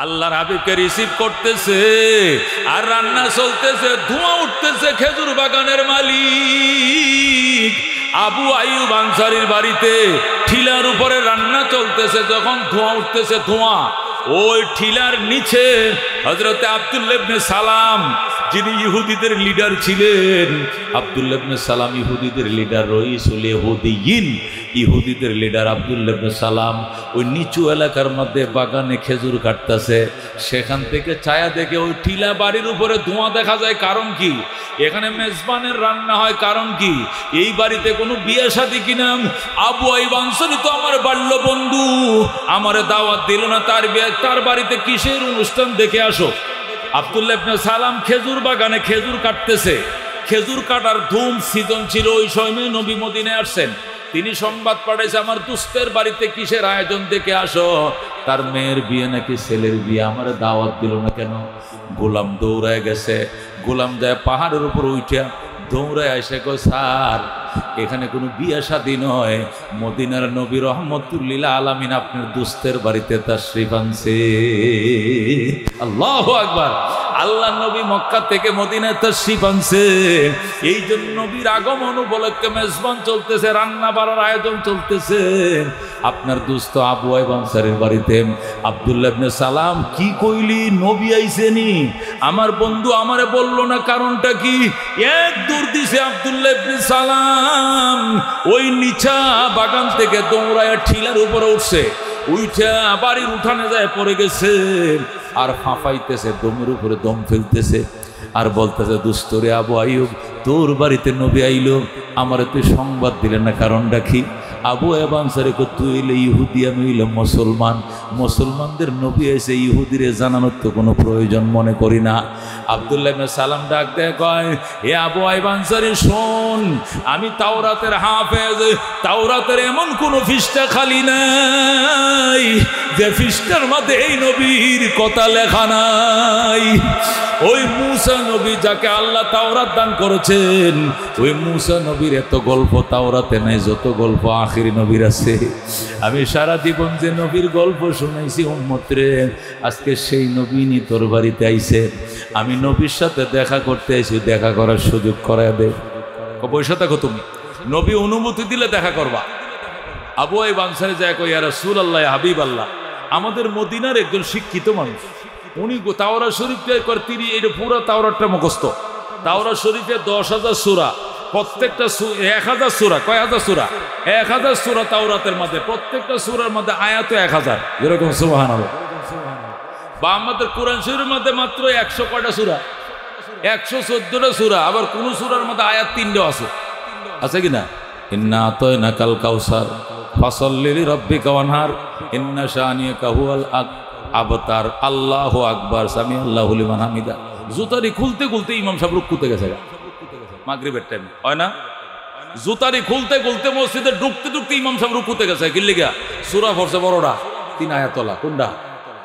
আল্লাহর হাবিবকে রিসিভ করতেছে আর রান্না চলতেছে, ধোঁয়া উঠতেছে। খেজুর বাগানের মালিক আবু আইয়ুব আনসারীর বাড়িতে ঠিলার উপরে রান্না চলতেছে, যখন ধোঁয়া উঠতেছে, ধোঁয়া ওই ঠিলার নিচে হযরত আব্দুল্লাহ ইবনে সালাম, যিনি ইহুদিদের লিডার ছিলেন, আব্দুল্লাহ ইবনে সালাম ইহুদিদের লিডার, রইসুল ইহুদিয়িন, ইহুদিদের লিডার আব্দুল্লাহ ইবনে সালাম ওই নিচু এলাকার মধ্যে বাগানে খেজুর কাটতেছে। সেখান থেকে ছায়া দেখে ওই টিলা বাড়ির উপরে ধোঁয়া দেখা যায়। কারণ কি? এখানে মেজবানের রান্না হয়। কারণ কি? এই বাড়িতে কোনো বিয়ে শাদী কিনা? আবু আইয়ুব আনসারী তো আমার বাল্য বন্ধু, আমারে দাওয়াত দিল না, তার বাড়িতে কিসের অনুষ্ঠান, দেখে আসো। আব্দুল্লাহ ইবনে সালাম খেজুর বাগানে খেজুর কাটতেছে। খেজুর কাটার ধুম সিজন ছিল ওই সময়। নবী মদিনায় আসছেন, তিনি সংবাদ পাঠাইছে আমার দুস্তের বাড়িতে কিসের আয়োজন, দেখে আসো। তার মেয়ের বিয়ে নাকি ছেলের বিয়ে, আমার দাওয়াত দিল না কেন? গোলাম দৌড়ায় গেছে। গোলাম যায় পাহাড়ের উপর উঠে দৌড়ায় এসে কয়, স্যার এখানে কোনো বিয়ে শাদী নয়, মদিনার নবী রহমতুল্লিল আলামিন আপনার দুস্তের বাড়িতে তাশরীফ আনছে। আল্লাহু আকবার। আল্লাহ নবী মক্কা থেকে মদিনায় তাশরীফ আনছে। এই জন্য নবীর আগমন উপলক্ষে মেজবান চলতেছে, রান্না বাড়ার আয়োজন চলতেছে। আপনার দুস্ত আবু আইয়ুব আনসারীর বাড়িতে আব্দুল্লাহ ইবনে সালাম, কি কইলি নবী আইছেনি? আমার বন্ধু আমারে বললো না, কারণটা কি? এক দৌড় দিছে আব্দুল্লাহ ইবনে সালাম, ওই নিচা বাগান থেকে দৌড়ায় ঠিলার উপরে উঠছে, উঠা বাড়ির উঠানে যায় পড়ে গেছে। আর ফাঁফাইতেছে, দমের উপরে দম ফেলতেছে, আর বলতেছে, দুস্তরে আবু আইয়ুব, তোর বাড়িতে নবী আইলো, আমার তুই সংবাদ দিলেন না, কারণটা কি? আবু আইয়ুব আনসারী কই, তুই হইলে ইহুদি, আমি হইলাম মুসলমান, মুসলমানদের নবী এসে ইহুদিরে জানানোর তো কোনো প্রয়োজন মনে করি না। আব্দুল্লাহ ইবনে সালাম ডাক দেয়, কয়, হে আবু আইয়ুব আনসারী শোন, আমি তাওরাতের হাফেজ, তাওরাতের এমন কোনো পৃষ্ঠা খালি নাই যে পৃষ্ঠার মধ্যে এই নবীর কথা লেখা নাই। ওই মূসা নবী যাকে আল্লাহ তাওরাত দান করেছেন, ওই মূসা নবীর এত গল্প তাওরাতে নাই যত গল্প আখিরি নবীর আছে। আমি সারা জীবন যে নবীর গল্প শুনাইছি উম্মতরে, আজকে সেই নবী নি তোর বাড়িতে আইছে। আমি নবীর সাথে দেখা করতে আইছি, দেখা করার সুযোগ করায় দে। পয়সা থাকো তুমি, নবী অনুমতি দিলে দেখা করবা। আবু আইয়ুব আনসারী যায় কই, ইয়া রাসূলুল্লাহ, ইয়া হাবিবাল্লাহ, আমাদের মদিনার একজন শিক্ষিত মানুষ, উনি তাওরাত শরীফ তিনি এটা পুরো তাওরাতটা মুখস্থ। তাওরাত শরীফে 10,000 সূরা, প্রত্যেকটা 1000 সূরা, কয় হাজার সূরা? 1000 সূরা তাওরাতের মধ্যে, প্রত্যেকটা সূরার মধ্যে আয়াত 1000, যেরকম সুবহানাল্লাহ। বা আমাদের কোরআন শরীফের মধ্যে মাত্র 100 কয়টা সূরা? 114টা সূরা। আবার কোন সূরার মধ্যে আয়াত 3টা আছে, আছে কিনা? ইন্না আতাইনাকাল কাউসার ফাসাল্লি লিরাব্বিকা ওয়ানহার ইন্না শানিয়াকা হুয়াল আবতার। আল্লাহু আকবার, সামি আল্লাহু লিমান হামিদা। জুতারি খুলতে খুলতে ইমাম সাহেব রুকুতে গেছে মাগরিবের টাইমে, হয় না? জুতারি খুলতে খুলতে মসজিদে ঢুকতে ঢুকতে ইমাম সাহেব রুকুতে গেছে। কি লিগা? সূরা পড়ছে বড়টা, 3 আয়াতলা। কোনটা?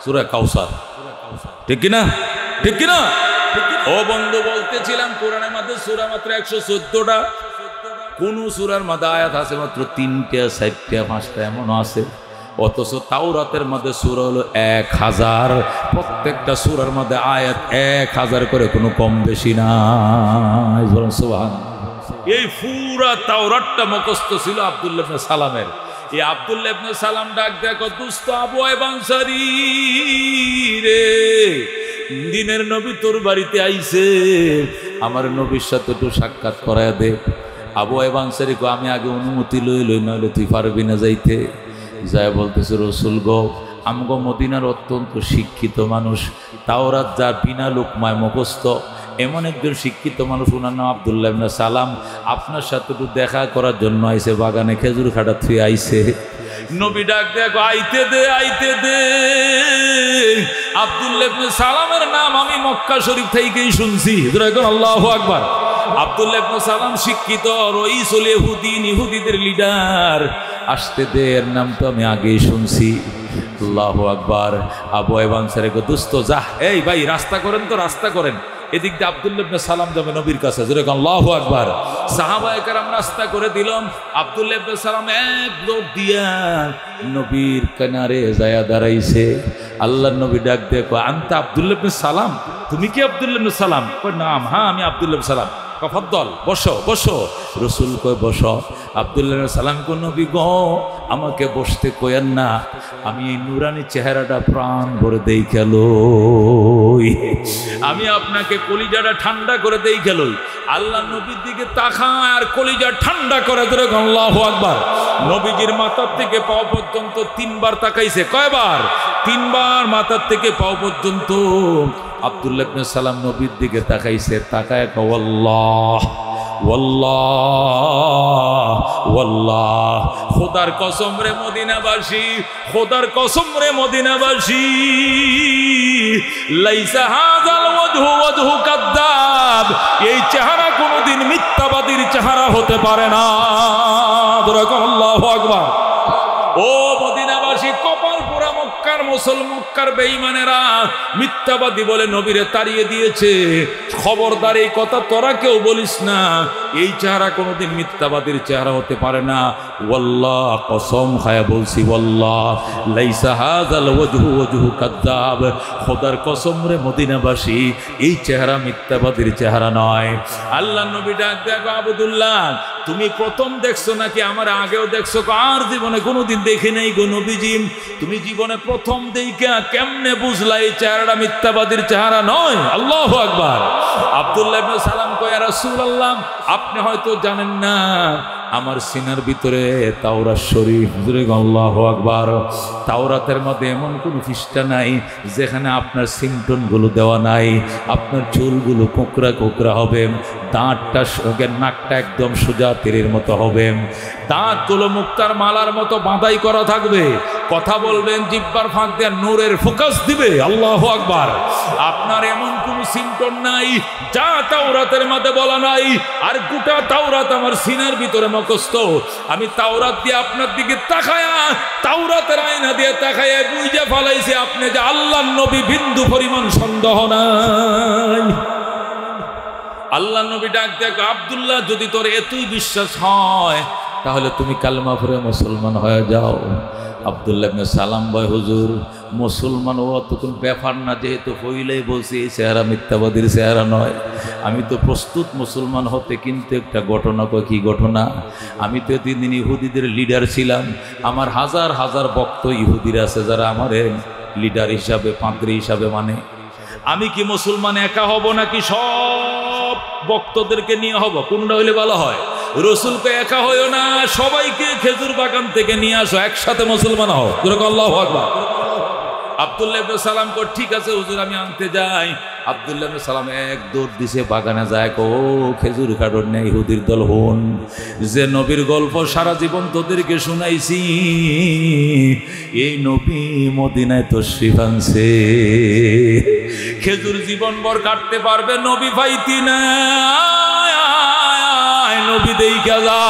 সূরা কাউসার। ঠিক কিনা? ঠিক কিনা? ও বন্ধু, বলতেছিলাম কোরআনের মধ্যে সূরা মাত্র 114টা, কোন সূরার মধ্যে আয়াত আছে মাত্র 3টা, 4টা, 5টা, এমন আছে। অথচ তাওরাতের মধ্যে সূরা হলো 1000, প্রত্যেকটা সূরার মধ্যে আয়াত 1000 করে, কোনো কম বেশি নাই। সুবহানাল্লাহ। এই পুরা তাওরাতটা মুখস্থ ছিল আব্দুল্লাহ ইবনে সালামের। এই আব্দুল্লাহ ইবনে সালাম ডাক দেখো, দুস্ত আবু আইয়ুব আনসারী রে, দিনের নবী তোর বাড়িতে আইছে, আমার নবীর সাথে একটু সাক্ষাৎ করায় দে। আবু আইয়ুব আনসারী কো, আমি আগে অনুমতি লই, নইলে তুই পারবি না যাইতে। যায় বলতেছে, রসুল গো, আমগো মদিনার অত্যন্ত শিক্ষিত মানুষ, তাওরাত যার বিনা লোকমায় মুখস্থ, এমন একজন শিক্ষিত মানুষ, ওনার নাম আব্দুল্লাহ ইবনে সালাম, আপনার সাথে একটু দেখা করার জন্য আইছে, বাগানে খেজুর খাটা থুই আইছে। নবী ডাক দেখো, আইতে দে, আইতে দে। আব্দুল্লাহ ইবনে সালামের নাম আমি মক্কা শরীফ থেকেই শুনছি। আল্লাহু আকবার। আব্দুল্লাহ ইবনে সালাম শিক্ষিত, রইসুল ইহুদিন, ইহুদিদের লিডার। আসতে দে, এর নাম তো আমি আগেই শুনছি। আল্লাহু আকবার। আবু আইয়ুব আনসারী কো, দোস্ত যা, এই ভাই রাস্তা করেন তো, রাস্তা করেন। এদিক দিয়ে আব্দুল্লাহ ইবনে সালাম যাবে নবীর কাছে, যেরকম আল্লাহু আকবার। সাহাবায়ে কেরাম রাস্তা করে দিলাম, আব্দুল্লাহ ইবনে সালাম এক দৌড় দিয়া নবীর কিনারে যায়া দাঁড়াইছে। আল্লাহর নবী ডাক দিয়ে কয়, আনতা আব্দুল্লাহ ইবনে সালাম, তুমি কি আব্দুল্লাহ ইবনে সালাম? কয় নাম, হ্যাঁ আমি আব্দুল্লাহ ইবনে সালাম। ফদ্দল, বসো বসো। রসুল কয় বসো। আব্দুল্লাহ ইবনে সালাম কয়, নবী গো আমাকে বসতে কয়েন না, আমি এই নুরানি চেহারাটা প্রাণ ভরে দেই খেলই, আমি আপনাকে কলিজাটা ঠান্ডা করে দেই খেলই। আল্লাহ নবীর দিকে তাকায় আর কলিজা ঠান্ডা করে ধরে আল্লাহু আকবার। নবীজির মাথার থেকে পাও পর্যন্ত 3 বার তাকাইছে। কয়বার? 3 বার মাথার থেকে পাও পর্যন্ত। আব্দুল্লাহ ইবনে সালাম নবীর দিকে তাকাইছে, তাকায় কয় ওয়াল্লাহ ওয়াল্লাহ ওয়াল্লাহ, খোদার কসম রে মদিনাবাসী, খোদার কসম রে মদিনাবাসী, লাইসা হাযাল ওয়াজহু ওয়াজহু কাযযাব, এই চেহারা কোনোদিন মিথ্যাবাদীর চেহারা হতে পারে না। আল্লাহু আকবার। ও মদিনাবাসী, কপাল পোড়া মক্কার মক্কার বেঈমানেরা মিথ্যাবাদী বলে নবীরে তাড়িয়ে দিয়েছে। খবরদার এই কথা তোরা কেউ বলিস না, এই চেহারা কোনোদিন মিথ্যাবাদীর চেহারা হতে পারে না। ওয়াল্লাহ, কসম খায়া বলছি, ওয়াল্লাহ লাইসা হাযাল ওয়াজহু ওয়াজহু কাযযাব, খোদার কসম রে মদিনাবাসী, এই চেহারা মিথ্যাবাদীর চেহারা নয়। আল্লাহ নবী ডাক দেখো, আব্দুল্লাহ তুমি প্রথম দেখছো নাকি আমার আগেও দেখছো? আর জীবনে কোনোদিন দেখি নাই গো নবীজি। তুমি জীবনে প্রথম দেখা কেমনে বুঝলা এই চেহারাটা মিথ্যাবাদীর চেহারা নয়? আল্লাহু আকবার। আব্দুল্লাহ ইবনে সালাম কয়, ইয়া রাসূলুল্লাহ আপনি হয়তো জানেন না, আমার সিনার ভিতরে তাওরাত শরীফ, আল্লাহু আকবার, তাওরাতের মধ্যে এমন কোনো পৃষ্ঠা নাই যেখানে আপনার সিমটনগুলো দেওয়া নাই। আপনার চুলগুলো কোকড়া কোকড়া হবে, দাঁতটা নাকটা একদম সোজা তীরের মতো হবে, দাঁতগুলো মুক্তার মালার মতো বাঁধাই করা থাকবে, কথা বলবেন জিহ্বার ফাঁক দিয়ে নূরের ফোকাস দিবে। আল্লাহু আকবার। আপনার এমন কোনো সিমটন নাই যা তাওরাতের মধ্যে বলা নাই। আর গোটা তাওরাত আমার সিনার ভিতরে মুখস্থ। আমি তাওরাত দিয়ে আপনার দিকে তাকায়া, তাওরাতের আয়না দিয়ে তাকায়া বুঝে ফেলাইছি আপনি যে আল্লাহর নবী, বিন্দু পরিমাণ সন্দেহ নাই। আল্লাহর নবী ডাক দেখ, আব্দুল্লাহ যদি তোর এতই বিশ্বাস হয় তাহলে তুমি কালেমা পড়ে মুসলমান হয়ে যাও। আব্দুল্লাহ ইবনে সালাম ভাই, হুজুর মুসলমান ও তখন ব্যাপার না, যেহেতু হইলেই বলছি এই চেহারা মিথ্যাবাদীর চেহারা নয়। আমি তো প্রস্তুত মুসলমান হতে, কিন্তু একটা ঘটনা। কি ঘটনা? আমি তো এতদিন ইহুদিদের লিডার ছিলাম, আমার হাজার হাজার ভক্ত ইহুদিরা আছে যারা আমার লিডার হিসাবে, পাদ্রী হিসাবে মানে। আমি কি মুসলমান একা হব নাকি সব ভক্তদেরকে নিয়ে হব? কোনটা হইলে ভালো হয়? রসুলকে একা হইও না, সবাইকে খেজুর বাগান থেকে নিয়ে আসো, একসাথে মুসলমান হও। আল্লাহু আকবার। আব্দুল্লাহ ইবনে সালাম কো, ঠিক আছে হুজুর আমি আনতে যাই। আব্দুল্লাহ ইবনে সালাম এক দৌড় দিছে, বাগানে যায়। ও খেজুর কাটন নেই ইহুদির দল, হন যে নবীর গল্প সারা জীবন তোদেরকে শুনাইছি, এই নবী মদিনায় তশরিফ আনছে, খেজুর জীবন ভর কাটতে পারবে, নবী পাইতি না, নবী দেইখা যা।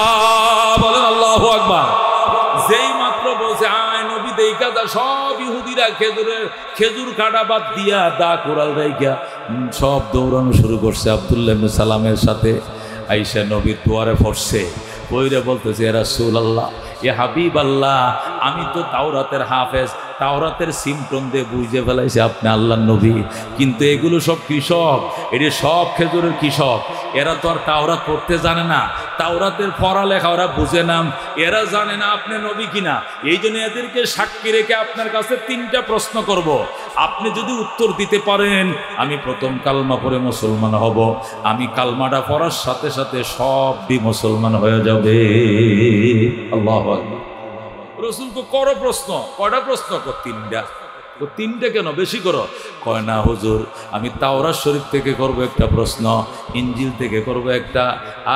বলেন আল্লাহু আকবার। যেই মাত্র বলছে আয় নবী দেইখা যা, সব ইহুদিরা খেজুর কাটা বাদ দিয়া দা কোরাল রাইখা সব দৌড়ানো শুরু করছে আব্দুল্লাহ ইবনে সালামের সাথে। আইসা নবীর দুয়ারে পড়ছে, পইরে বলতেছে, ইয়া রাসূলুল্লাহ, ইয়া হাবিবাল্লাহ, আমি তো তাওরাতের হাফেজ, তাওরাতের সিমটন দিয়ে বুঝে ফেলাইছে আপনি আল্লাহর নবী, কিন্তু এগুলো সব কৃষক, এটি সব খেজুরের কৃষক, এরা তো আর তাওরাত পড়তে জানে না, তাওরাতের পড়ালেখা ওরা বুঝে না, এরা জানে না আপনি নবী কিনা। এই জন্য এদেরকে সাক্ষী রেখে আপনার কাছে 3টা প্রশ্ন করব, আপনি যদি উত্তর দিতে পারেন আমি প্রথম কালমা পড়ে মুসলমান হব। আমি কালমাটা পড়ার সাথে সাথে সবই মুসলমান হয়ে যাবে। আল্লাহু আকবার। রসুল তো করো প্রশ্ন, কয়টা প্রশ্ন? 3টা। 3টে কেন? বেশি করো। কয় না হুজুর, আমি তাওরাত শরীফ থেকে করব একটা প্রশ্ন, ইনজিল থেকে করব একটা,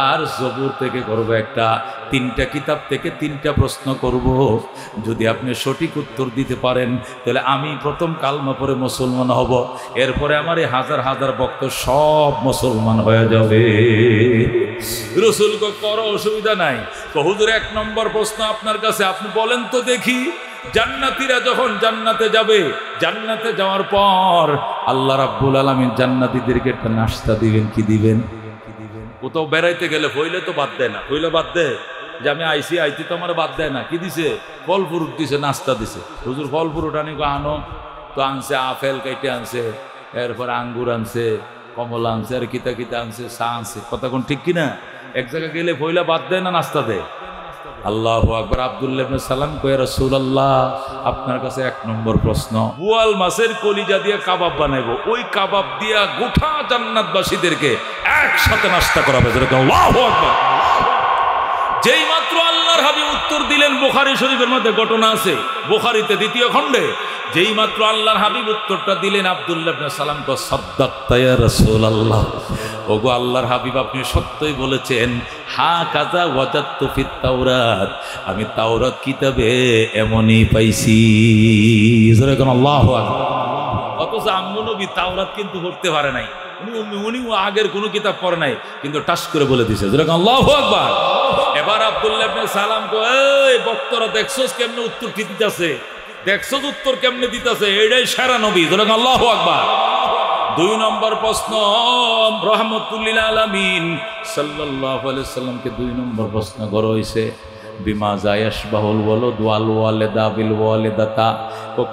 আর জবুর থেকে করব একটা। 3টা কিতাব থেকে 3টা প্রশ্ন করব। যদি আপনি সঠিক উত্তর দিতে পারেন তাহলে আমি প্রথম কালমা পড়ে মুসলমান হব, এরপরে আমার এই হাজার হাজার ভক্ত সব মুসলমান হয়ে যাবে। রসুল করো, অসুবিধা নাই। হুজুর 1 নম্বর প্রশ্ন আপনার কাছে, আপনি বলেন তো দেখি জান্নাতীরা যখন জান্নাতে যাবে, জান্নাতে যাওয়ার পর আল্লাহ রাব্বুল আলামিন জান্নাতীদেরকে একটা নাস্তা দিবেন। কি দিবেন? কোথাও বেড়াইতে গেলে হইলে তো বাদ দেয় না, হইলে বাদ দেয় যে আমি আইতে তো আমার বাদ দেয় না। কি দিছে? ফল ফ্রুট দিছে, নাস্তা দিছে। হুজুর ফল ফ্রুট আনি আনো, তো আনছে আপেল কেটে আনছে, এরপর আঙ্গুর আনছে, কমলা আনছে, আর কিতা কিতা আনছে, চা আনছে। কথা কোন ঠিক কিনা? এক জায়গায় গেলে পয়লা বাদ দেয় না নাস্তা দেয়? আল্লাহু আকবার। আব্দুল্লাহ ইবনে সালাম কয়, রাসূলুল্লাহ আপনার কাছে এক নম্বর প্রশ্ন, বোয়াল মাছের কলিজা দিয়ে কাবাব বানাইবো, ওই কাবাব দিয়া গোটা জান্নাতবাসীদেরকে একসাথে নাস্তা করাবে। আল্লাহু আকবার। যেই মাত্র আল্লাহর হাবিব উত্তর দিলেন, বুখারী শরীফের মধ্যে ঘটনা আছে, বুখারীতে 2য় খণ্ডে, যেই মাত্র আল্লাহর হাবিব উত্তরটা দিলেন, আব্দুল্লাহ ইবনে সালাম কয়, সাদ্দাকতা ইয়া রাসূলুল্লাহ, ওগো আল্লাহর হাবিব আপনি সত্যই বলেছেন। হা কাজা ওয়াজাদতু ফিত তাওরাত, আমি তাওরাত কিতাবে এমনই পাইছি। যেরকম আল্লাহু আকবার। অথচ আম্মু নবী তাওরাত কিন্তু পড়তে পারে নাই, উনি আগের কোনো কিতাব পড়ে নাই, কিন্তু টাস করে বলে দিছে। যেরকম আল্লাহু আকবার। এবার আব্দুল্লাহ ইবনে সালাম কয়, এই বক্তরা দেখছস কেমনে উত্তর দিতেছে, দেখছস উত্তর কেমনে দিতেছে, এটাই সেরা নবী। যেরকম আল্লাহু আকবার। 2 নম্বর প্রশ্ন, রাহমাতুল্লিল আলামিন সাল্লাল্লাহু আলাইহি সাল্লামকে 2 নম্বর প্রশ্ন করা হয়েছে, বিমা জায়াশবাহুল ওয়ালাদ ওয়াল ওয়ালিদা বিল ওয়ালিদাতা,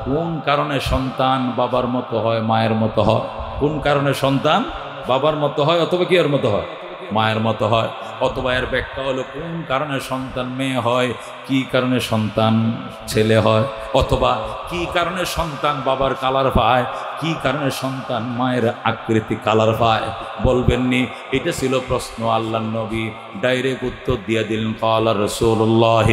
কোন কারণে সন্তান বাবার মতো হয়, মায়ের মতো হয়? কোন কারণে সন্তান বাবার মতো হয় অথবা কি এর মতো হয়? মায়ের মতো হয়। অথবা এর ব্যাখ্যা হলো, কোন কারণে সন্তান মেয়ে হয়, কি কারণে সন্তান ছেলে হয়, অথবা কি কারণে সন্তান বাবার কালার পায়, কি কারণে সন্তান মায়ের আকৃতি কালার পায়। বলবেননি? এটা ছিল প্রশ্ন। আল্লাহর নবী ডাইরেক্ট উত্তর দিয়ে দিলেন, ক্বালা রাসূলুল্লাহ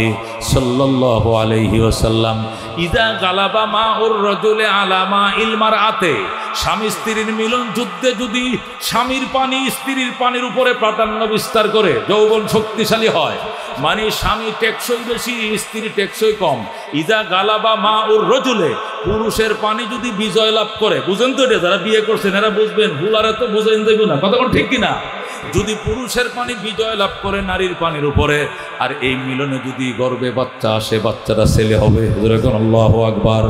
সাল্লাল্লাহু আলাইহি ওয়াসাল্লাম, ইযা গালাবা মাউর রাজুলি আলা মাইল মারআতে, স্বামী স্ত্রীর মিলন যুদ্ধে যদি স্বামীর পানি স্ত্রীর পানির উপরে প্রাধান্য বিস্তার করে, যৌবন শক্তিশালী হয়, মানে স্বামী টেকসই বেশি, স্ত্রী টেকসই কম। ইজা গালাবা মাউর রজুলে, পুরুষের পানি যদি বিজয় লাভ করে, বুঝেন তো? এটা যারা বিয়ে করছেন এরা বুঝবেন, ভুলারে তো বুঝেন দেব না। কথা ঠিক কিনা? যদি পুরুষের পানি বিজয় লাভ করে নারীর পানির উপরে, আর এই মিলনে যদি গর্ভে বাচ্চা আসে, বাচ্চাটা ছেলে হবে। যেরকম আল্লাহু আকবার।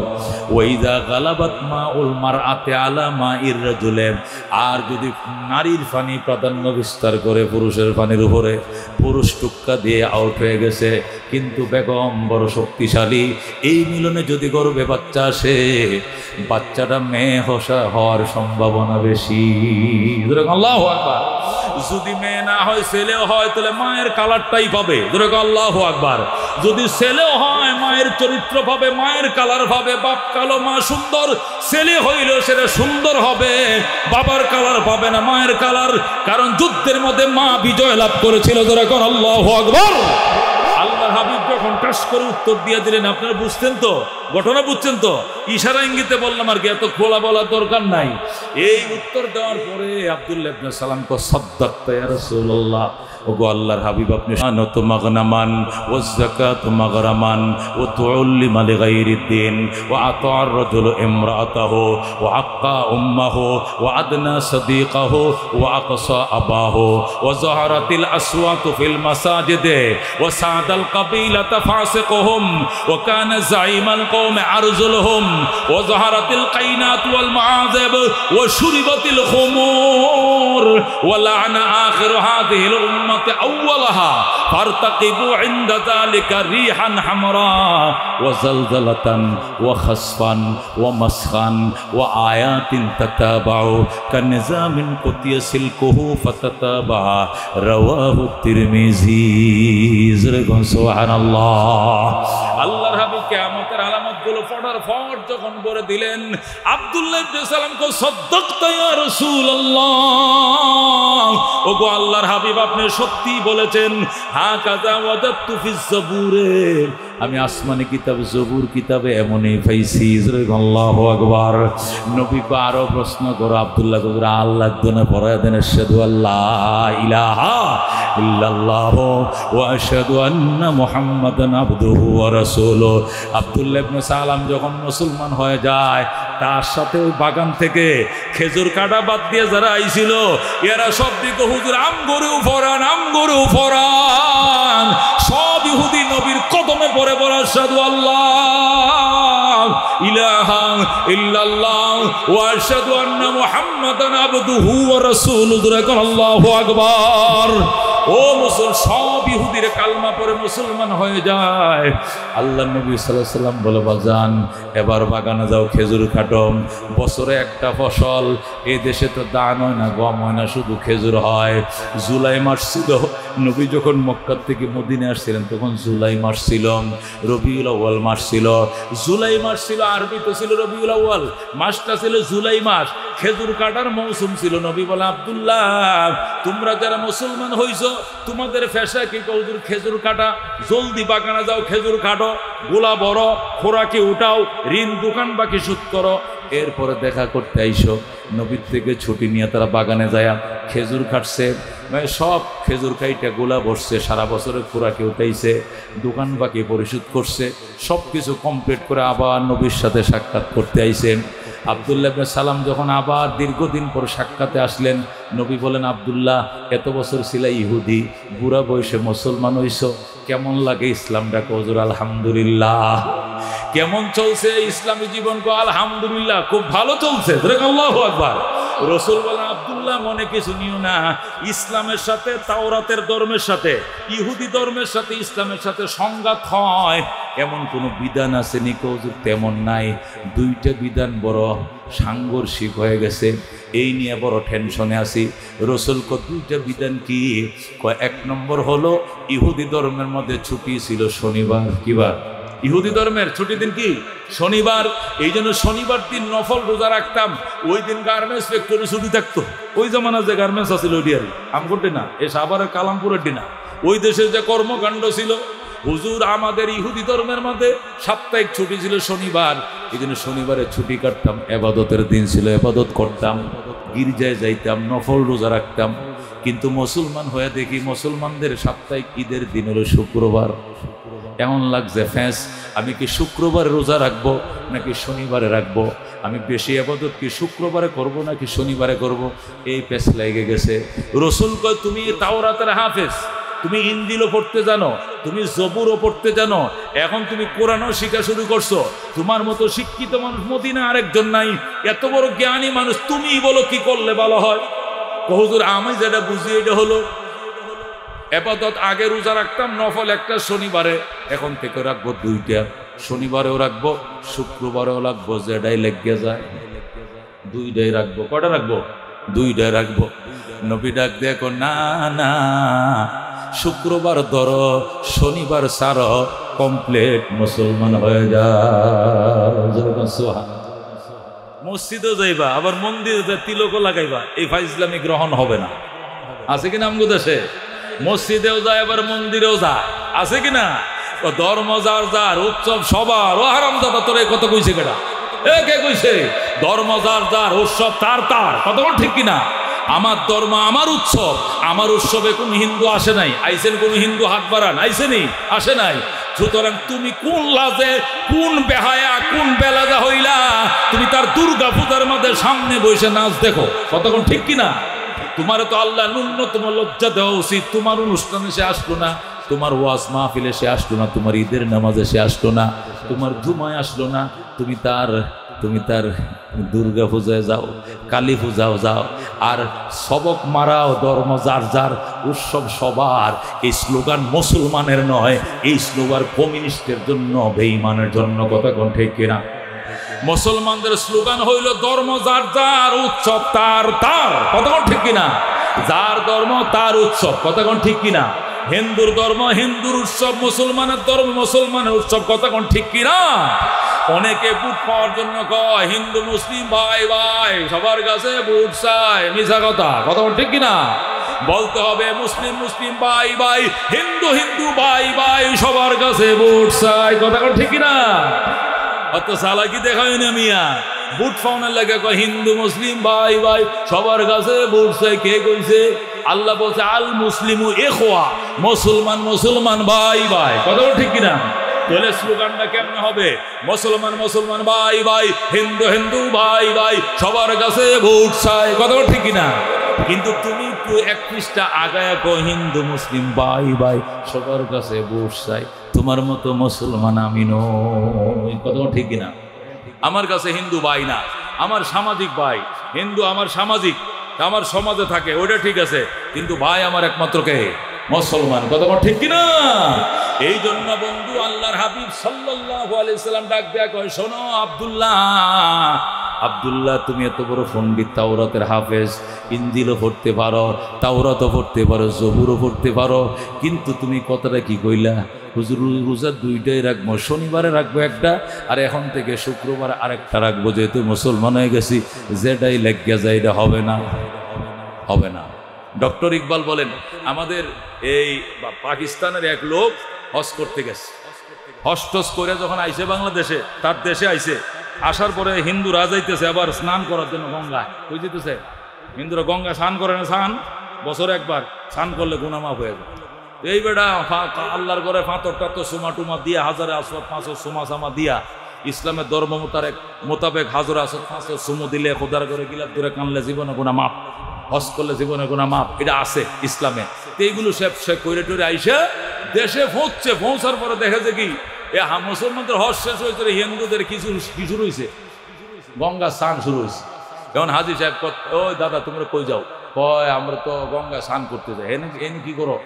ওয়াইদা গালাবাত মাউল মারআতি আলা মাইর রাজুলে, আর যদি নারীর পানি প্রাধান্য বিস্তার করে পুরুষের পানির উপরে, পুরুষ টুক্কা দিয়ে আউট হয়ে গেছে, কিন্তু বেগম বড় শক্তিশালী, এই মিলনে যদি গর্ভে বাচ্চা আসে, বাচ্চাটা মেয়ে হওয়ার সম্ভাবনা বেশি। যেরকম আল্লাহু আকবার। যদি মেয়ে না হয় ছেলেও হয়, তাহলে মায়ের কালারটাই পাবে। যেরকম আল্লাহু আকবার। যদি ছেলেও হয় মায়ের চরিত্র পাবে, মায়ের কালার পাবে। বাপ কালো মা সুন্দর, ছেলে হইল সেটা সুন্দর হবে, বাবার কালার পাবে না, মায়ের কালার। কারণ যুদ্ধের মধ্যে মা বিজয় লাভ করেছিল। যেরকম আল্লাহু আকবার। আল্লাহর হাবিব যখন টাস করে উত্তর দিয়ে দিলেন, আপনারা বুঝতেন তো? ঘটনা বুঝছেন তো? ইশারা ইঙ্গিতে বললাম আর কি, এত খোলা বলার দরকার নাই। এই উত্তর দেওয়ার পরে আব্দুল্লাহ ইবনে সালাম কো, সাদ্দাকতা ইয়া রাসূলুল্লাহ, ওগো আল্লাহর হাবিব আপনি আনাতু মাগনামান ওয়াজ যাকাতু মাগরামান ওয়া তুউল্লিমা লিগাইরিদ্দিন ওয়া আতা'আর রাজুলু ইমরাআতাহু ওয়া আক্কা উম্মাহু ওয়া আদনা সাদিকাহু ওয়া আকসা আবাহু ওয়া যাহারাতিল আসওয়াতু ফিল মাসাজিদে ওয়া সাদাল কাবিলাতা ফাসিকুহুম ওয়া কানা যাইমাল কওমি আরজুলুহুম ওয়া যাহারাতিল কাইনাত ওয়াল মাআযিব ওয়া শুরিবাতিল খুমুর ওয়া লা'না আখির হাযিহিল উম্মাতি আউওয়ালাহা ফারতাকিবু ইনদা যালিকা রিহান হামরা ওয়া জালজালাতান ওয়া খাসফান ওয়া মাসখান ওয়া আয়াতিন তাতাবাউ কানিজামিন কুতিয়া সিলকুহু ফাতাতাবা রাওয়াহু তিরমিজি। সুবহানাল্লাহ। আল্লাহর হাবিব কিয়ামতের আলামতগুলো পড়ার পর যখন বলে দিলেন, আব্দুল্লাহ ইবনে সালাম কো, সাদ্দাকতা ইয়া রাসূলুল্লাহ, ওগো আল্লাহর হাবিব আপনি সত্যি বলেছেন। হা কাযা ওয়াজাদতু ফিজ জাবুরে, আমি আসমানি কিতাব জবুর কিতাবে এমনই পাইছি। আল্লাহু আকবার। নবী কো আরো প্রশ্ন করো। আব্দুল্লাহ কো, আল্লাহ দনে পড়ায় দেন, আশহাদু আল্লাহ ইলাহা ইল্লাল্লাহ ওয়া আশহাদু আন্না মুহাম্মাদান আবদুহু ওয়া রাসূলুহু। আব্দুল্লাহ ইবনে সালাম যখন মুসলমান হয়ে যায়, তার সাথে ওই বাগান থেকে খেজুর কাটা বাদ দিয়ে যারা আইছিল, এরা সব দিকে হুজুর আম গরু ফরান, আম গরু ফরান। সব ইহুদি নবীর কদমে পড়ে পড়ে আশহাদু আল্লাহ ইলাহা ইল্লাল্লাহ ওয়া আশহাদু আন্না মুহাম্মাদান আবদুহু ওয়া রাসূলুহু আল্লাহু আকবার। ও মুসলমান, সব ইহুদির কালমা পড়ে মুসলমান হয়ে যায়। আল্লাহ নবী সাল্লাল্লাহু আলাইহি সাল্লাম বলে, বাজান এবার বাগানে যাও, খেজুর কাটো। বছরে একটা ফসল, এই দেশে তো ধান হয় না, গম হয় না, শুধু খেজুর হয়। জুলাই মাস ছিল, নবী যখন মক্কা থেকে মদিনে আসছিলেন তখন জুলাই মাস ছিল, রবিউল আউয়াল মাস ছিল। জুলাই মাস ছিল, আরবি তো ছিল রবিউল আউয়াল, মাসটা ছিল জুলাই মাস। খেজুর কাটার মৌসুম ছিল। নবী বলে, আব্দুল্লাহ তোমরা যারা মুসলমান হইছো তোমাদের ফেশা কি হুজুর খেজুর কাটা, জলদি বাগানে যাও, খেজুর কাটো, গোলা বড়, খোরাকি উঠাও, ঋণ দোকান বাকি শোধ করো, এরপরে দেখা করতে আইসো। নবীর থেকে ছুটি নিয়ে তারা বাগানে যায় খেজুর কাটছে, সব খেজুর খাইটা গোলা বসছে, সারা বছরের খোরাকি উঠাইছে, দোকান বাকি পরিশোধ করছে, সব কিছু কমপ্লিট করে আবার নবীর সাথে সাক্ষাৎ করতে আইছেন। আব্দুল্লাহ ইবনে সালাম যখন আবার দীর্ঘদিন পর সাক্ষাতে আসলেন, নবী বলেন, আব্দুল্লাহ এত বছর ছিল ইহুদি, বুড়া বয়সে মুসলমান হইছ, কেমন লাগে ইসলামটা? হুজুর আলহামদুলিল্লাহ। কেমন চলছে ইসলামী জীবন? আলহামদুলিল্লাহ, খুব ভালো চলছে। আল্লাহু আকবার। রসুল বলেন, আব্দুল্লাহ মনে কিছু নিও না, ইসলামের সাথে তাওরাতের ধর্মের সাথে, ইহুদি ধর্মের সাথে ইসলামের সাথে সংঘাত হয় এমন কোনো বিধান আছে নি? হুজুর তেমন নাই, দুইটা বিধান বড় সাংঘর্ষিক হয়ে গেছে, এই নিয়ে বড় টেনশনে আছি। রসুল দুইটা বিধান কি? এক নম্বর হলো ইহুদি ধর্মের মধ্যে ছুটি ছিল শনিবার। কিবার? ইহুদি ধর্মের ছুটি দিন কি? শনিবার। এই জন্য শনিবার দিন নফল রোজা রাখতাম। ওই দিন গার্মেন্টস ফ্যাক্টরি ছুটি থাকতো। ওই জামানা যে গার্মেন্টস আছিল ওই ডিয়ারি আমগোটে না, এ সাভারের কালামপুরের ডিনা, ওই দেশের যে কর্মকাণ্ড ছিল। হুজুর আমাদের ইহুদি ধর্মের মধ্যে সাপ্তাহিক ছুটি ছিল শনিবার। এই জন্য শনিবারে ছুটি কাটতাম, এবাদতের দিন ছিল, এবাদত করতাম, গির্জায় যাইতাম, নফল রোজা রাখতাম। কিন্তু মুসলমান হয়ে দেখি মুসলমানদের সাপ্তাহিক ঈদের দিন হলো শুক্রবার। এমন লাগছে ফ্যাঁস, আমি কি শুক্রবারে রোজা রাখবো নাকি শনিবারে রাখবো? আমি বেশি আবাদত কি শুক্রবারে করব নাকি শনিবারে করব? এই পেছ লেগে গেছে। রসুল কয়, তুমি তাওরাতের হাফেজ, তুমি ইনজিলও পড়তে জানো, তুমি জবুরও পড়তে জানো, এখন তুমি কোরআনও শিখা শুরু করছো। তোমার মতো শিক্ষিত মানুষ মদিনা আরেকজন নাই, এত বড় জ্ঞানী মানুষ, তুমি বলো কি করলে ভালো হয়? হুজুর আমি যেটা বুঝি এটা হলো, এবাদত আগে রোজা রাখতাম নফল একটা শনিবারে, এখন থেকে রাখবো দুইটা, শনিবারেও রাখবো শুক্রবারেও রাখবো, যেটাই লেগে যায় দুইটাই রাখবো। কটা রাখবো? দুইটাই রাখবো। নবী ডাক দেখো, না না, শুক্রবার ধরো, শনিবার ছাড়ো, কমপ্লিট মুসলমান হয়ে যাও। মসজিদও যাইবা, আবার মন্দিরে তিলকও লাগাইবা, এই ফাইজলামি গ্রহণ হবে না। আছে কিনা আমগো দেশে? মসজিদেও যায়, আবার মন্দিরেও যায়, আছে কিনা? ধর্ম যার যার, উৎসব সবার। ও হারামজাদা, তোর কত কইছে কেটা? এ কে কইছে? ধর্ম যার যার, উৎসব তার তার। কত ঠিক কিনা? আমার ধর্ম আমার উৎসব, আমার উৎসবে কোন হিন্দু আসে নাই। আইসেন কোন হিন্দু? হাত বাড়ান। আইসেনি? আসে নাই। সুতরাং তুমি কোন লাজে, কোন বেহায়া, কোন বেলাজা হইলা তুমি তার দুর্গা পূজার মধ্যে সামনে বসে নাচ দেখো? কতক্ষণ ঠিক কিনা? তোমার তো আল্লাহ ন্যূনতম লজ্জা দেওয়া উচিত। তোমার অনুষ্ঠানে সে আসলো না, তোমার ওয়াজ মাহফিলে সে আসলো না, তোমার ঈদের নামাজে সে আসলো না, তোমার জুমায় আসলো না, তুমি তার দুর্গা পূজায় যাও, কালী পূজাও যাও, আর সবক মারাও। ধর্ম যার যার, উৎসব সবার। এই স্লোগান মুসলমানের নয়, এই স্লোগান কমিউনিস্টের জন্য, বেঈমানের জন্য। কতক্ষণ ঠিক কিনা? মুসলমানদের স্লোগান হইল ধর্ম যার যার, উৎসব তার তার। কতক্ষণ ঠিক কিনা? যার ধর্ম তার উৎসব। কতক্ষণ ঠিক কিনা? হিন্দুর ধর্ম হিন্দুর উৎসব, মুসলমানের ধর্ম মুসলমানের উৎসব। কতক্ষণ ঠিক কিনা? অনেকে ভোট পাওয়ার জন্য কয় হিন্দু মুসলিম ভাই ভাই, সবার কাছে ভোট চাই। মিছা কথা। কতক্ষণ ঠিক কিনা? বলতে হবে মুসলিম মুসলিম ভাই ভাই, হিন্দু হিন্দু ভাই ভাই, সবার কাছে ভোট চাই। কতক্ষণ ঠিক কিনা? অত চালাকি দেখাই না মিয়া। বুট ফাউনের লাগে কয় হিন্দু মুসলিম ভাই ভাই, সবার কাছে ভোট চাই। কে কইছে? আল্লাহ বলছে আল মুসলিমু ইখওয়া, মুসলমান মুসলমান ভাই ভাই। কতক্ষণ ঠিক কিনা? তাহলে স্লোগানটা কেমনে হবে? মুসলমান মুসলমান ভাই ভাই, হিন্দু হিন্দু ভাই ভাই, সবার কাছে ভোট চাই। কতক্ষণ ঠিক কিনা? কিন্তু তুমি একটু 31টা আগায় কো হিন্দু মুসলিম ভাই ভাই, সবার কাছে ভোট চাই। তোমার মতো মুসলমান আমি নই। কতক্ষণ ঠিক কিনা? আমার কাছে হিন্দু ভাই না, আমার সামাজিক ভাই। হিন্দু আমার সামাজিক, আমার সমাজে থাকে, ওইটা ঠিক আছে, কিন্তু ভাই আমার একমাত্র কে? মুসলমান। কথা বল ঠিক কিনা? এই জন্য বন্ধু আল্লাহর হাবিব সাল্লাল্লাহু আলাইহি সাল্লাম ডাক দেয়া কয়, শোনো আব্দুল্লাহ, আব্দুল্লাহ তুমি এত বড় পণ্ডিত, তাওরাতের হাফেজ, ইনজিলও পড়তে পারো, তাওরাতও পড়তে পারো, জবুরও পড়তে পারো, কিন্তু তুমি কথাটা কি কইলা? হুজুর রোজা দুইটাই রাখবো, শনিবারে রাখবো একটা, আর এখন থেকে শুক্রবার আরেকটা রাখবো, যেহেতু মুসলমান হয়ে গেছি, যেটাই লেগে যায় এটা হবে না, হবে না। ডক্টর ইকবাল বলেন, আমাদের এই পাকিস্তানের এক লোক হজ করতে গেছে, হজ টস করে যখন আইসে বাংলাদেশে, তার দেশে আইসে, আসার পরে হিন্দুরা যাইতেছে আবার স্নান করার জন্য গঙ্গায়, কই যেতেছে? হিন্দুরা গঙ্গা স্নান করে না, স্নান বছরে একবার, স্নান করলে গুনাহ মাফ হয়ে যায়। এই বেটা আল্লাহর ঘরে ফাঁতর টাতর সোমা টুমা দিয়া, হাজারে আসওয়াদ 500 সোমা সামা দিয়া, ইসলামের ধর্ম মোতাবেক হাজারে আসওয়াদ 500 সুমো দিলে, খোদার ঘরে গিলাপ ধরে কানলে জীবনে গুনাহ মাফ, হজ করলে জীবনে গুনাহ মাফ, এটা আছে ইসলামে। তো এইগুলো সে কইরে টরে আইসা দেশে পৌঁছছে, পৌঁছার পরে দেখেছে কি মুসলমানদের হজ শেষ হয়েছে, হিন্দুদের কিছু শুরু হয়েছে, গঙ্গা স্নান শুরু হয়েছে। যেমন হাজি সাহেব, ওই দাদা তোমরা কই যাও? কয় আমরা তো গঙ্গা স্নান করতে যাই। এনে কি করো?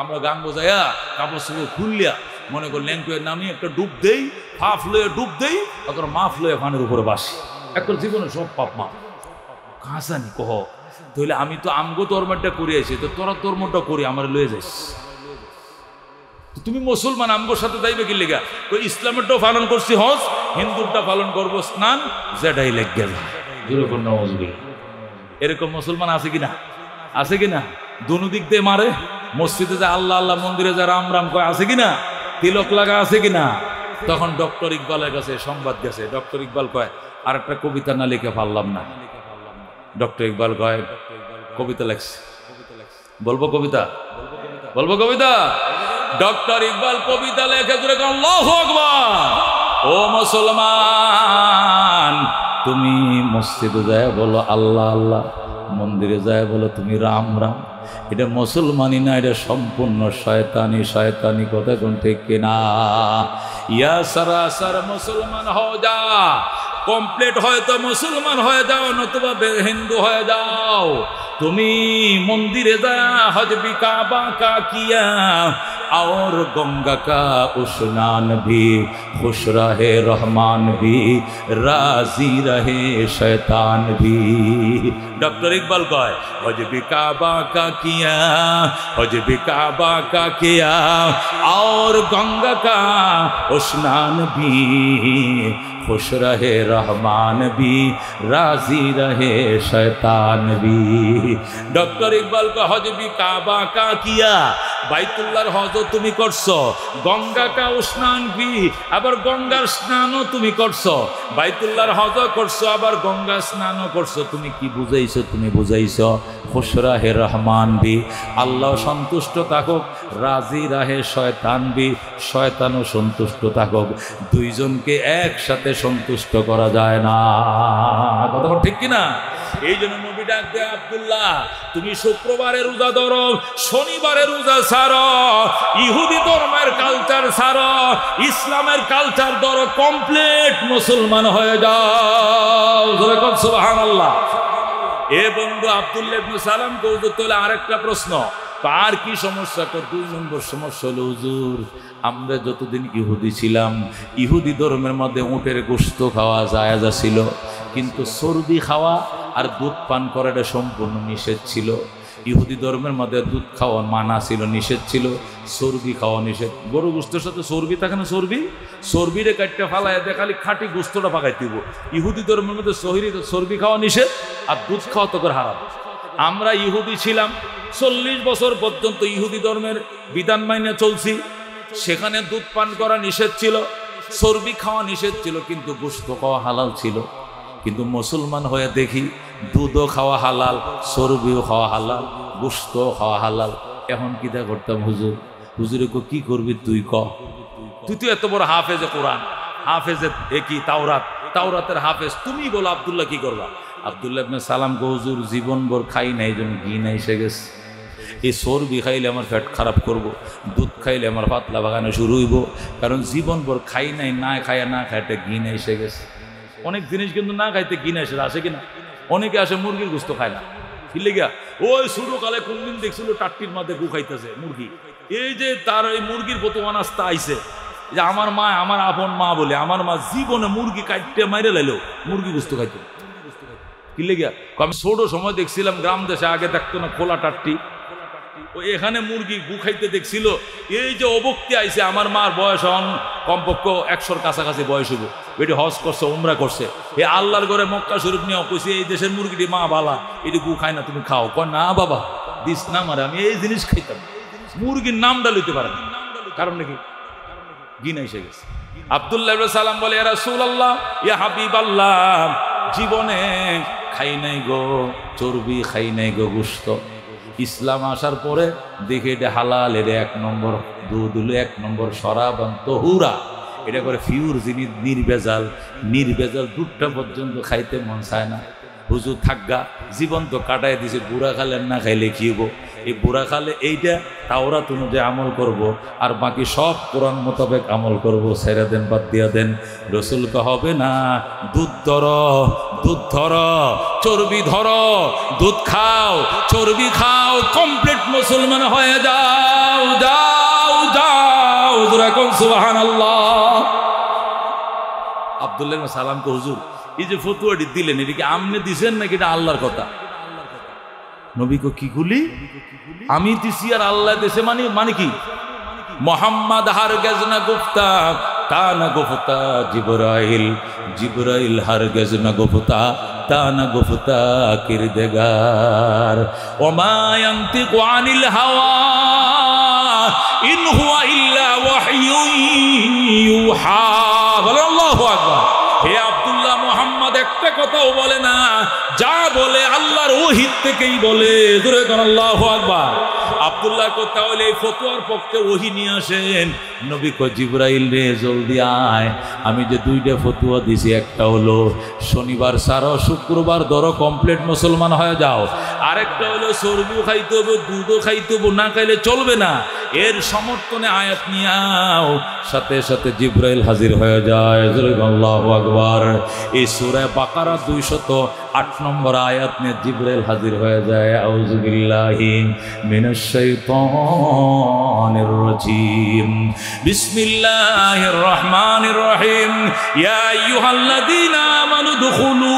আমরা গান বোঝাইয়া কাপড় চোপড় খুললিয়া মনে করি ল্যাংটুয়ের নামিয়ে একটা ডুব দেই, ফাফ লয়ে ডুব দেই, তখন মাফ লয়ে পানির উপরে বাসি, এখন জীবনে সব পাপ মা কাঁচানি কহ। তাহলে আমি তো আমগো ধর্মটা করি আছি, তো তোরা ধর্মটা করি আমার লয়ে যাইস, তুমি মুসলমান আমগোর সাথে যাইবে কি লেগা? তো ইসলামেরটাও পালন করছি হজ, হিন্দুরটা পালন করবো স্নান, যেটাই লেগ গেল। এরকম মুসলমান আছে কিনা? আছে কিনা? দুনো দিক দিয়ে মারে, মসজিদে যায় আল্লাহ আল্লাহ, মন্দিরে যায় রাম রাম কয়, আছে কিনা? তিলক লাগা আছে কিনা? তখন ডক্টর ইকবালের কাছে সংবাদ গেছে, ডক্টর ইকবাল কয় আর একটা কবিতা না লিখে পারলাম না। ডক্টর ইকবাল কয় কবিতা লেখছে, বলবো কবিতা, বলবো কবিতা। ডক্টর ইকবাল কবিতা লেখে জুড়ে আল্লাহু আকবার। ও মুসলমান, তুমি মসজিদে যায় বলো আল্লাহ আল্লাহ, মন্দিরে যায় বলো তুমি রাম রাম, এটা মুসলমানি না, এটা সম্পূর্ণ শয়তানি, শয়তানি কথা কোন ঠিক কিনা? ইয়া সরাসর মুসলমান হয়ে যা, কমপ্লিট হয়তো মুসলমান হয়ে যাও, নতুবা হিন্দু হয়ে যাও। তুমি মন্দিরে যা, হজ বি কাবা কা কিয়া, और गंगा का स्नान भी, खुश रहे रहमान भी, राजी रहे शैतान भी। डॉक्टर इकबाल कहे हज भी काबा का किया, हज भी काबा का किया, और गंगा का स्नान भी, खुश रहे रहमान भी, राजी रहे शैतान भी। डॉक्टर इकबाल का हज भी काबा का किया, বাইতুল্লাহর হজও তুমি করছো, গঙ্গা কা স্নান ভি, আবার গঙ্গার স্নানও তুমি করছো, বাইতুল্লাহর হজও করছো, আবার গঙ্গা স্নানও করছো। তুমি কি বুঝাইছো? তুমি বুঝাইছো খুশ রাহে রহমান ভি, আল্লাহ সন্তুষ্ট থাকুক, রাজি রাহে শয়তান ভি, শয়তানও সন্তুষ্ট থাকুক। দুইজনকে একসাথে সন্তুষ্ট করা যায় না, কথা ঠিক কিনা? এই জন্য নবী ডাক দেয়, আব্দুল্লাহ তুমি শুক্রবারে রোজা ধরো, শনিবারে রোজা ছাড়ো, ইহুদি ধর্মের কালচার ছাড়ো, ইসলামের কালচার ধরো, কমপ্লিট মুসলমান হয়ে যাও। জোরে কর সুবহানাল্লাহ। এ বন্ধু আব্দুল্লাহ ইবনে সালাম কৌজুর তোলে আরেকটা প্রশ্ন, আর কি সমস্যা? 2 নম্বর সমস্যা হলো হুজুর, আমরা যতদিন ইহুদি ছিলাম, ইহুদি ধর্মের মধ্যে উটের গোশত খাওয়া জায়েজ ছিল, কিন্তু চর্বি খাওয়া আর দুধ পান করাটা সম্পূর্ণ নিষেধ ছিল। ইহুদি ধর্মের মধ্যে দুধ খাওয়া মানা ছিল, নিষেধ ছিল, চর্বি খাওয়া নিষেধ। গরু গোশতের সাথে চর্বি থাকে না, চর্বিরে কাটতে ফালায় দিয়ে খালি খাঁটি গোশতটা পাকাই দিব। ইহুদি ধর্মের মধ্যে চর্বি খাওয়া নিষেধ, আর দুধ খাওয়া তো করে হারাম। আমরা ইহুদি ছিলাম, 40 বছর পর্যন্ত ইহুদি ধর্মের বিধান মাইনে চলছি, সেখানে দুধ পান করা নিষেধ ছিল, চর্বি খাওয়া নিষেধ ছিল, কিন্তু গোশত খাওয়া হালাল ছিল। কিন্তু মুসলমান হয়ে দেখি দুধও খাওয়া হালাল, চর্বিও খাওয়া হালাল, গোশত খাওয়া হালাল। এখন কিটা করতাম হুজুর? হুজুরে কি করবি তুই ক? তুই তো এত বড় হাফেজে কোরআন, হাফেজে কি তাওরাতের হাফেজ, তুমি বলো আব্দুল্লাহ কি করবা? আব্দুল্লাহ ইবনে সালাম কো হুজুর জীবন ভর খাই নাই, এই জন্য ঘি নাই এসে গেছে। এই চর্বি খাইলে আমার পেট খারাপ করব, দুধ খাইলে আমার পাতলা বাগানো শুরু হইব, কারণ জীবন ভর খাই নাই, না খায় একটা ঘি নাই এসে গেছে। অনেক জিনিস কিন্তু না খাইতে কিনে এসে আসে কিনা, অনেকে আসে মুরগির গোস্ত খায় না, বুঝলে গিয়া ওই ছোটো কালে কোনদিন দেখছিল টাট্টির মধ্যে গু খাইতেছে মুরগি, এই যে তার এই মুরগির প্রতি অনাস্থা আইছে, যে আমার মা, আমার আপন মা বলে, আমার মা জীবনে মুরগি কাটতে মাইরে লাইলো মুরগি গোস্ত খাইতো, কিনলে গিয়া আমি ছোট সময় দেখছিলাম গ্রাম দেশে, আগে দেখতো না খোলা টাট্টি, ওই এখানে মুরগি গু খাইতে দেখছিল, এই যে অবক্তি আইছে, আমার মার বয়স হন কমপক্ষ 100-র কাছাকাছি বয়স হইব, এটি হজ করছে, উমরা করছে, এই আল্লাহর ঘরে মক্কা শরীফ নিয়ে কইছে এই দেশের মুরগিটি মা বালা, এটি গু খায় না, তুমি খাও, কয় না বাবা দিস না মারে, আমি এই জিনিস খাইতাম, মুরগির নামটা লইতে পারে না, কারণ নাকি গিনা এসে গেছে। আব্দুল্লাহ ইবনে সালাম বলে, ইয়া রাসূলুল্লাহ, ইয়া হাবিবাল্লাহ, জীবনে খাই নাই গো চর্বি, খাই নাই গো গোশত, ইসলাম আসার পরে দেখে এটা হালাল, এটা 1 নম্বর, দুধ হলো 1 নম্বর শরাবান তহুরা, এটা করে ফিউর জিনিস, নির্ভেজাল দুধটা পর্যন্ত খাইতে মন চায় না, হুজুর থাকগা জীবন তো কাটাই দিছে, বুড়া খালেন না খাইলে কি হবো, এই বুড়া খালে এইটা তাওরাত অনুযায়ী আমল করব, আর বাকি সব কোরআন মোতাবেক আমল করব, ছেড়ে দেন, বাদ দিয়া দেন। রসুলকে হবে না, দুধ ধর, চর্বি ধর, দুধ খাও, চর্বি খাও, কমপ্লিট মুসলমান হয়ে যাও, যাও যাও, যেরকম সুবহানাল্লাহ। আব্দুল্লাহ ইবনে সালামকে হুজুর এই যে ফতুয়াটি দিলেন, এটা কি আমনে দিছেন নাকি এটা আল্লাহর কথা? নবী কো কি গুলি আমি দিছি আর আল্লাহ দিছে, মানে কি? মোহাম্মদ হারগেজ না গুফতা, তা না গুফতা জিবরাইল হারগেজ না গুফতা, তা না গুফতা কিরদেগার, ওমা ইয়ানতিকু আনিল হাওয়া ইন হুয়া ইল্লা ওয়াহয়ুন ইউহা। আল্লাহু আকবার। হে আব্দুল্লাহ, মোহাম্মদ একটা কথাও বলে না, যা বলে আল্লাহর ওহী থেকেই বলে, জোরে কোন আল্লাহু আকবার। আব্দুল্লাহ কো তাহলে এই ফতোয়ার পক্ষে ওহী নিয়ে আসেন। নবী কো জিবরাইল রে জলদি আয়, আমি যে 2টা ফতোয়া দিছি, একটা হলো শনিবার ছাড়ো, শুক্রবার ধরো, কমপ্লিট মুসলমান হয়ে যাও, আরেকটা হলো চর্বিও খাইতে হবে, দুধও খাইতে হবে, না খাইলে চলবে না, এর সমর্থনে আয়াত নিয়ে আও। সাথে সাথে জিবরাইল হাজির হয়ে যায়, আল্লাহু আকবার। এই সূরা বাকারা 208 নম্বর আয়াত নিয়ে জিবরাইল হাজির হয়ে যায়। আউযু বিল্লাহি মিনাশ শাইতানির রাজীম, বিসমিল্লাহির রহমানির রহিম, ইয়া আইয়ুহাল্লাযীনা আমানু দুখুলু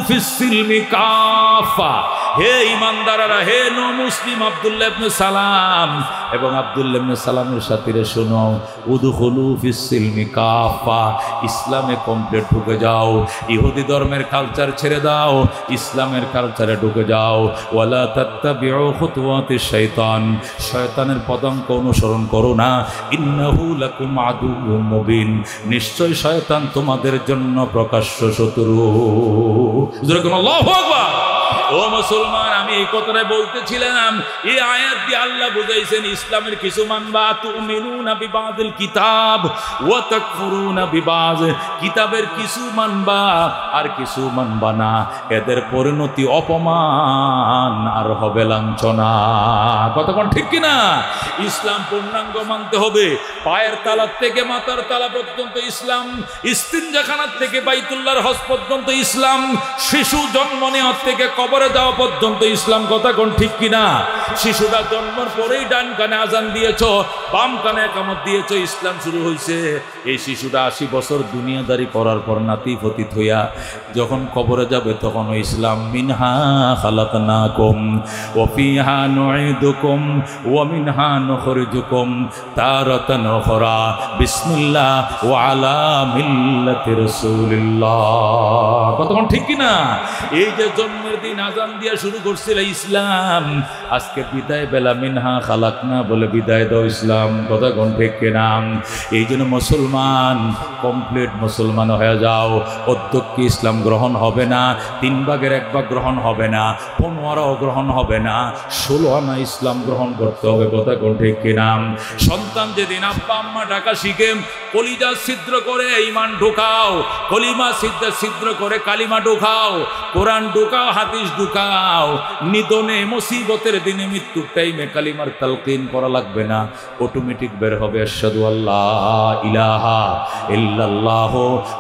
ফিস সিলমি কাফা। হে ইমানদাররা, হে নো মুসলিম আব্দুল্লাহ ইবনে সালাম এবং আব্দুল্লাহ ইবনে সালামের সাথীরা শোনো, উদখুলু ফিস সিলমি কাফা, ইসলামে কমপ্লিট ঢুকে যাও, ইহুদি ধর্মের কালচার ছেড়ে দাও, ইসলামের কালচারে ঢুকে যাও। ওয়ালা তাত্তাবিউ খুতুওয়াতিশ শাইতান, শয়তানের পদাঙ্ক অনুসরণ করো না। ইন্নাহু লাকুম আদুউম মুবিন, নিশ্চয় শয়তান তোমাদের জন্য প্রকাশ্য শত্রু। যেরকম আল্লাহু আকবার। ও মুসলমান, আমি এই কথাটা বলতেছিলাম, এই আয়াত দিয়ে আল্লাহ বুঝাইছেন ইসলামের কিছু মানবা, তুমিনুনা বিবাদিল কিতাব ওয়া তাকফুরুনা বিবাদ, কিতাবের কিছু মানবা আর কিছু মানবা না, এদের পরিণতি অপমান আর হবে লাঞ্ছনা। কতক্ষণ ঠিক কিনা? ইসলাম পূর্ণাঙ্গ মানতে হবে, পায়ের তালা থেকে মাথার তালা পর্যন্ত ইসলাম, ইস্তিনজাখানার থেকে বাইতুল্লাহর হজ পর্যন্ত ইসলাম, শিশু জন্ম নেওয়ার থেকে কবরে যাওয়া পর্যন্ত ইসলাম। কথা কোন ঠিক কিনা? শিশুরা জন্মের পরেই ডান কানে আজান দিয়েছ, বাম কানে একামত দিয়েছ, ইসলাম শুরু হয়েছে। এই শিশুরা 80 বছর দুনিয়াদারি করার পর নাতি পতিত হইয়া যখন কবরে যাবে, তখন ইসলাম, মিনহা খালাকনাকুম ওয়া ফিহা নুঈদুকুম ওয়া মিনহা নুখরিজুকুম তারাতান উখরা, বিসমিল্লাহ ওয়া আলা মিল্লাতি রাসূলিল্লাহ। কতক্ষণ ঠিক কিনা? এই যে জন্মের দিন আজান দিয়া শুরু করছিল ইসলাম, আজকে বিদায় বেলা মিনহা খালাকনা বলে বিদায় দাও ইসলাম। কথা কোন ঠিক কিনা? এই জন্য মুসলমান কমপ্লিট মুসলমান হয়ে যাও। অধ্যক্ষ ইসলাম গ্রহণ হবে না, 3 ভাগের 1 ভাগ গ্রহণ হবে না, 15 গ্রহণ হবে না, 16 আনা ইসলাম গ্রহণ করতে হবে। কথা কোন ঠিক কিনা? সন্তান যেদিন আব্বা আম্মা ডাকা শিখে, কলিজা ছিদ্র করে ঈমান ঢোকাও, কলিমা ছিদ্র করে কালিমা ঢোকাও, কোরআন ঢোকাও, হাদিস ঢুকাও, নিদনে মুসিবতের দিনে মৃত্যুর টাইমে কালিমার তালকিন করা লাগবে না, অটোমেটিক বের হবে আশহাদু আল্লাহ ইলাহা ইল্লাল্লাহ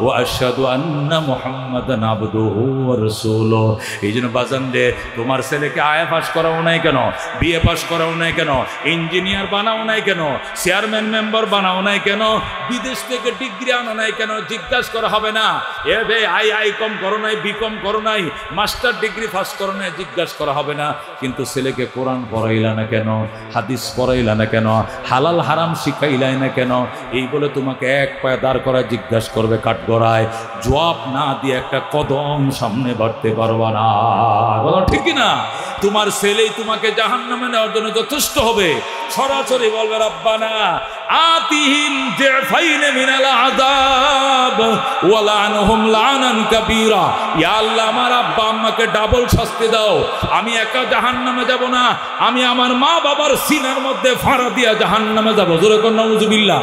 ওয়া আশহাদু আন্না মুহাম্মাদান আবদুহু ওয়া রাসূলুহু। এই জন্য বাজান রে, তোমার ছেলেকে আয়া পাস করাও নাই কেন, বিএ পাস করাও নাই কেন, ইঞ্জিনিয়ার বানাও নাই কেন, চেয়ারম্যান মেম্বার বানাও নাই কেন, বিদেশ থেকে ডিগ্রি আনো নাই কেন, জিজ্ঞাসা করা হবে না। এ বে আই কম করো নাই, বি কম করো নাই, মাস্টার ডিগ্রি ফার্স্ট করো নাই, জিজ্ঞাসা করা হবে না। কিন্তু ছেলেকে কোরআন পড়াইলা না কেন, হাদিস পড়াইলা না কেন, হালাল হারাম শিখাইলাই না কেন, এই বলে তোমাকে এক পায়ে দাঁড় করায় জিজ্ঞাসা করবে কাঠগড়ায়। জবাব না দিয়ে একটা কদম সামনে বাড়তে পারবা না। ঠিক না? তোমার ছেলেই তোমাকে জাহান্নামে নেওয়ার জন্য যথেষ্ট হবে। সরাসরি বলবে রব্বানা আতিহিম জিফাইন মিনাল আযাব ওয়া লানহুম লানান কাবীরা। ইয়া আল্লাহ, আমার আব্বা আম্মাকে ডাবল শাস্তি দাও। আমি একা জাহান্নামে যাব না, আমি আমার মা বাবার সিনার মধ্যে ফাড়া দিয়া জাহান্নামে যাব। জোরে কোন নাউজুবিল্লাহ।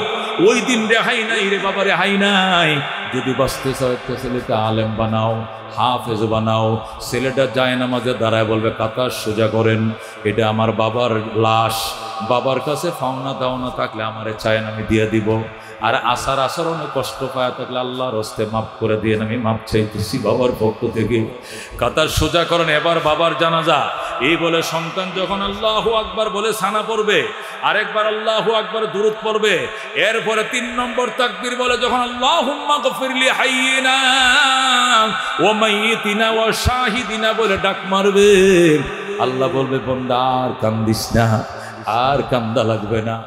ওই দিন রেহাই নাই রে বাবা, রেহাই নাই। যদি বাঁচতে চাও তো ছেলেকে আলেম বানাও, হাফেজ বানাও। ছেলেটা যায় নামাজে দাঁড়ায় বলবে কাতা সোজা করেন, এটা আমার বাবার লাশ, বাবার কাছে ফাওনা দাওনা থাকলে আমারে চায় আমি দিয়ে দিব। আর আসার আচরণে কষ্ট পায় থাকলে আল্লাহর হস্তে মাফ করে দিয়ে আমি মাপ চাইতেছি বাবার পক্ষ থেকে। কাতার সোজা করেন। এবার বাবার জানাজা। এই বলে সন্তান যখন আল্লাহু আকবার বলে সানা পড়বে, আরেকবার আল্লাহু আকবার দুরূদ পড়বে, এরপরে 3 নম্বর তাকবীর বলে যখন আল্লাহুম্মা গফিরলি হাইয়িনা ওয়া মাইয়িতিনা ওয়া শাহিদিনা বলে ডাক মারবে, আল্লাহ বলবে বান্দা আর কান্দিস না, আর কান্দা লাগবে না।